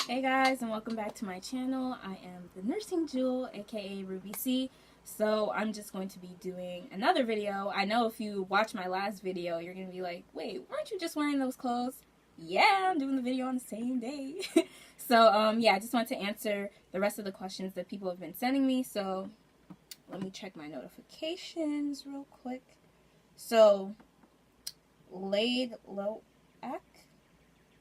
Hey guys, and welcome back to my channel. I am the Nursing Jewel, aka RubyC. So I'm just going to be doing another video. I know if you watch my last video, you're going to be like, wait, weren't you just wearing those clothes? Yeah, I'm doing the video on the same day. Yeah, I just want to answer the rest of the questions that people have been sending me. So let me check my notifications real quick. So, Ladeloac,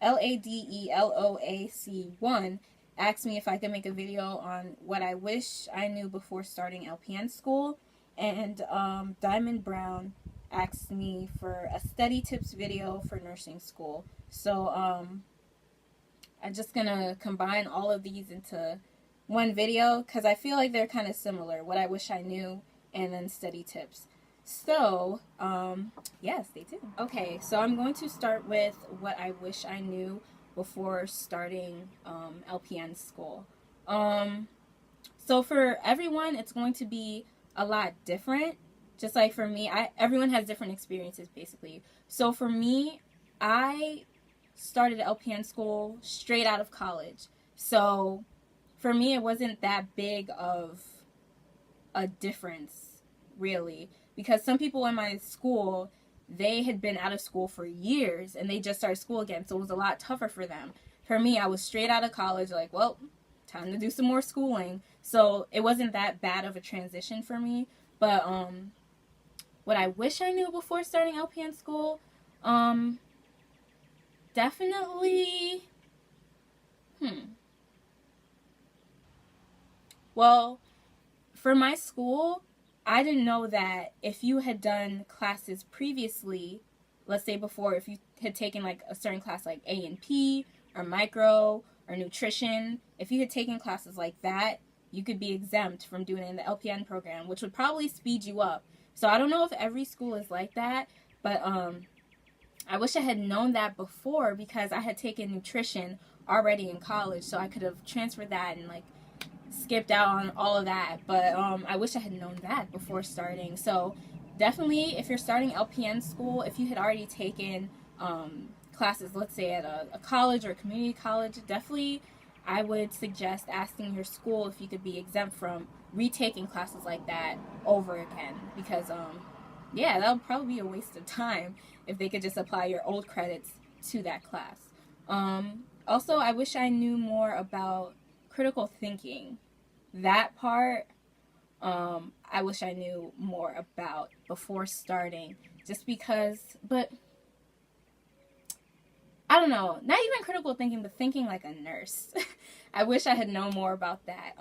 Ladeloac1 asked me if I could make a video on what I wish I knew before starting LPN school, and Diamond Brown asked me for a study tips video for nursing school. So I'm just gonna combine all of these into one video because I feel like they're kind of similar. What I wish I knew, and then study tips. So, yeah, stay tuned. Okay, so I'm going to start with what I wish I knew before starting LPN school. So for everyone, it's going to be a lot different. Just like for me, everyone has different experiences, basically. So for me, I started LPN school straight out of college. So for me, it wasn't that big of a difference, really. Because some people in my school, they had been out of school for years and they just started school again, so it was a lot tougher for them. For me, I was straight out of college, like, well, time to do some more schooling. So it wasn't that bad of a transition for me. But what I wish I knew before starting LPN school, definitely, well, for my school, I didn't know that if you had done classes previously, let's say before, if you had taken like a certain class like A&P or micro or nutrition, if you had taken classes like that, you could be exempt from doing it in the LPN program, which would probably speed you up. So I don't know if every school is like that, but I wish I had known that before because I had taken nutrition already in college, so I could have transferred that and like skipped out on all of that. But I wish I had known that before starting. So definitely, if you're starting LPN school, if you had already taken classes, let's say at a college or a community college, definitely I would suggest asking your school if you could be exempt from retaking classes like that over again, because yeah, that would probably be a waste of time if they could just apply your old credits to that class. Also, I wish I knew more about critical thinking. That part, I wish I knew more about before starting, just because, but I don't know, not even critical thinking, but thinking like a nurse. I wish I had known more about that.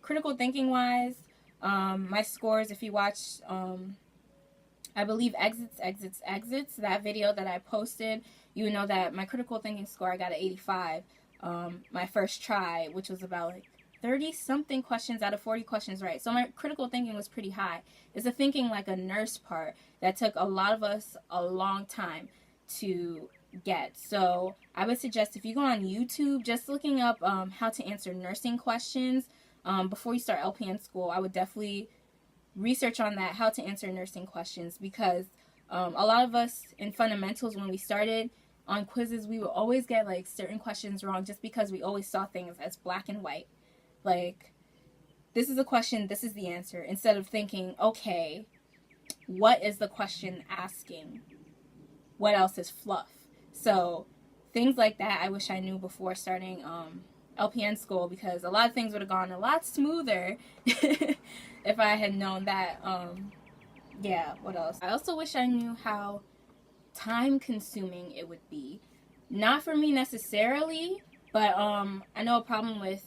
Critical thinking wise, my scores, if you watch, I believe Exits, that video that I posted, you would know that my critical thinking score, I got an 85. My first try, which was about like 30 something questions out of 40 questions right. So my critical thinking was pretty high. It's the thinking like a nurse part that took a lot of us a long time to get. So I would suggest if you go on YouTube, just looking up how to answer nursing questions before you start LPN school, I would definitely research on that, how to answer nursing questions, because a lot of us in fundamentals, when we started on quizzes, we would always get like certain questions wrong just because we always saw things as black and white. Like, this is a question, this is the answer, instead of thinking, okay, what is the question asking? What else is fluff? So things like that I wish I knew before starting LPN school, because a lot of things would have gone a lot smoother if I had known that. Yeah, what else? I also wish I knew how time consuming it would be. Not for me necessarily, but I know a problem with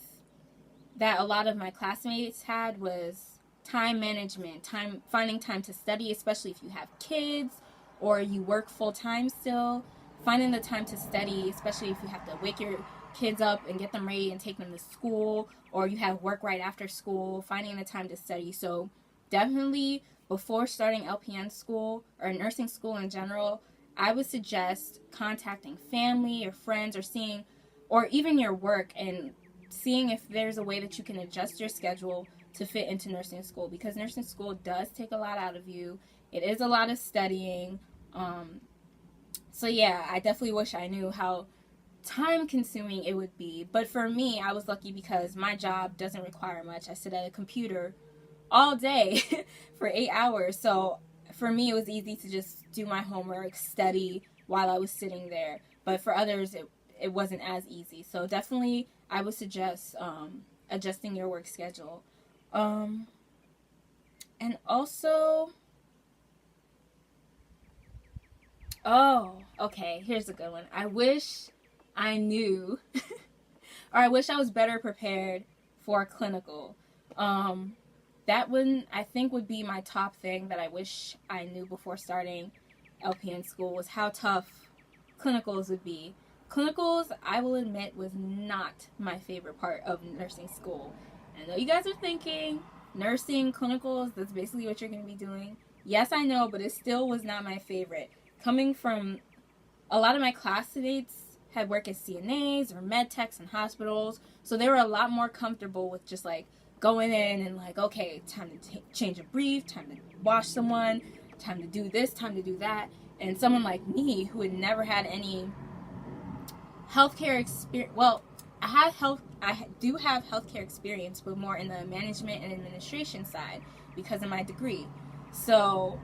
that a lot of my classmates had was time management, finding time to study, especially if you have kids or you work full time still. Finding the time to study, especially if you have to wake your kids up and get them ready and take them to school, or you have work right after school, finding the time to study. So definitely before starting LPN school or nursing school in general, I would suggest contacting family or friends, or seeing, or even your work, and seeing if there's a way that you can adjust your schedule to fit into nursing school, because nursing school does take a lot out of you. It is a lot of studying. So yeah, I definitely wish I knew how time consuming it would be. But for me, I was lucky because my job doesn't require much. I sit at a computer all day for 8 hours. So for me, it was easy to just do my homework, study while I was sitting there. But for others, it wasn't as easy. So definitely, I would suggest adjusting your work schedule. And also, oh, okay, here's a good one. I wish I knew, or I wish I was better prepared for clinical. That one, I think, would be my top thing that I wish I knew before starting LPN school, was how tough clinicals would be. Clinicals, I will admit, was not my favorite part of nursing school. I know you guys are thinking, nursing, clinicals, that's basically what you're going to be doing. Yes, I know, but it still was not my favorite. Coming from, a lot of my classmates had worked as CNAs or med techs in hospitals, so they were a lot more comfortable with just like going in and like, okay, time to change a brief, time to wash someone, time to do this, time to do that. And someone like me who had never had any healthcare experience, well, I do have healthcare experience, but more in the management and administration side because of my degree. So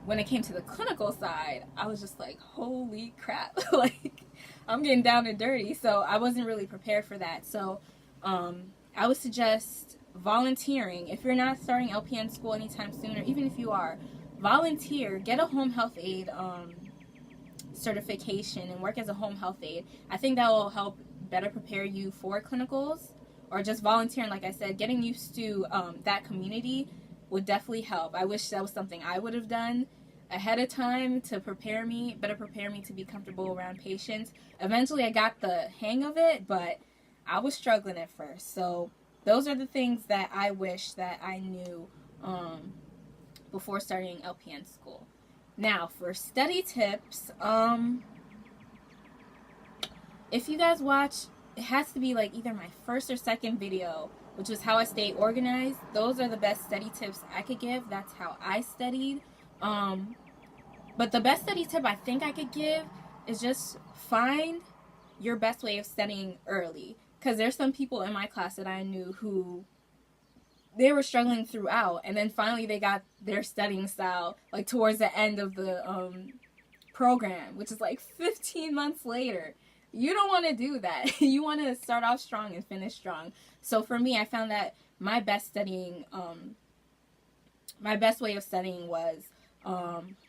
when it came to the clinical side, I was just like, holy crap, like I'm getting down and dirty. So I wasn't really prepared for that. So I would suggest volunteering. If you're not starting LPN school anytime soon, or even if you are, volunteer, get a home health aide certification and work as a home health aide. I think that will help better prepare you for clinicals, or just volunteering, like I said, getting used to that community would definitely help. I wish that was something I would have done ahead of time to better prepare me to be comfortable around patients. Eventually I got the hang of it, but I was struggling at first. So those are the things that I wish that I knew before starting LPN school. Now, for study tips, if you guys watch, it has to be like either my first or second video, which was how I stay organized. Those are the best study tips I could give. That's how I studied. But the best study tip I think I could give is just find your best way of studying early. Because there's some people in my class that I knew who, they were struggling throughout, and then finally they got their studying style like towards the end of the program, which is like 15 months later. You don't want to do that. You want to start off strong and finish strong. So for me, I found that my best way of studying was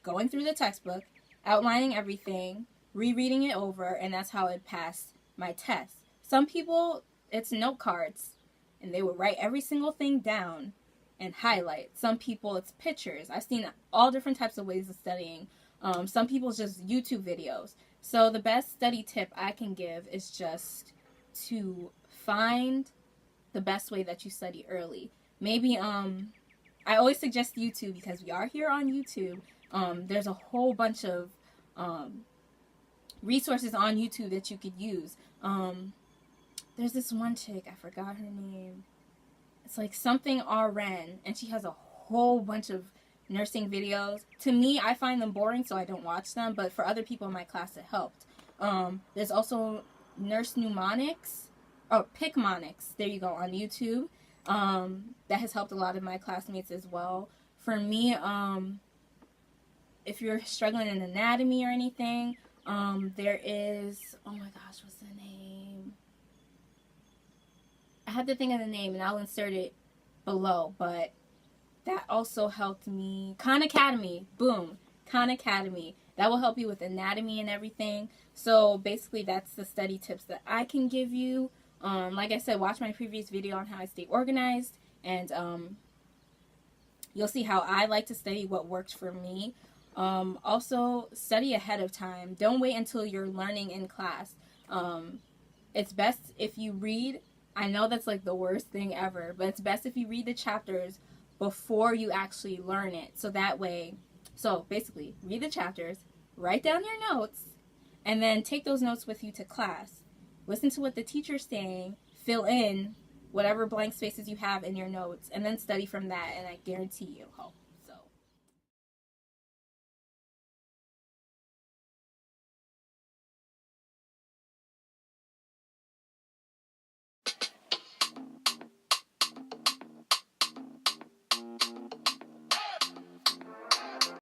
going through the textbook, outlining everything, rereading it over, and that's how I passed my test. Some people, it's note cards, and they would write every single thing down and highlight. Some people, it's pictures. I've seen all different types of ways of studying. Some people, just YouTube videos. So the best study tip I can give is just to find the best way that you study early. Maybe, I always suggest YouTube because we are here on YouTube. There's a whole bunch of resources on YouTube that you could use. There's this one chick, I forgot her name. It's like something RN, and she has a whole bunch of nursing videos. To me, I find them boring, so I don't watch them, but for other people in my class, it helped. There's also Nurse Mnemonics, or Picmonics, there you go, on YouTube. That has helped a lot of my classmates as well. For me, if you're struggling in anatomy or anything, there is, oh my gosh, what's the name? I have to think of the name, and I'll insert it below, but that also helped me. Khan Academy, boom, Khan Academy. That will help you with anatomy and everything. So basically, that's the study tips that I can give you. Like I said, watch my previous video on how I stay organized, and you'll see how I like to study, what works for me. Also, study ahead of time. Don't wait until you're learning in class. It's best if you read. I know that's like the worst thing ever, but it's best if you read the chapters before you actually learn it. So that way, so basically, read the chapters, write down your notes, and then take those notes with you to class. Listen to what the teacher's saying, fill in whatever blank spaces you have in your notes, and then study from that, and I guarantee you'll help.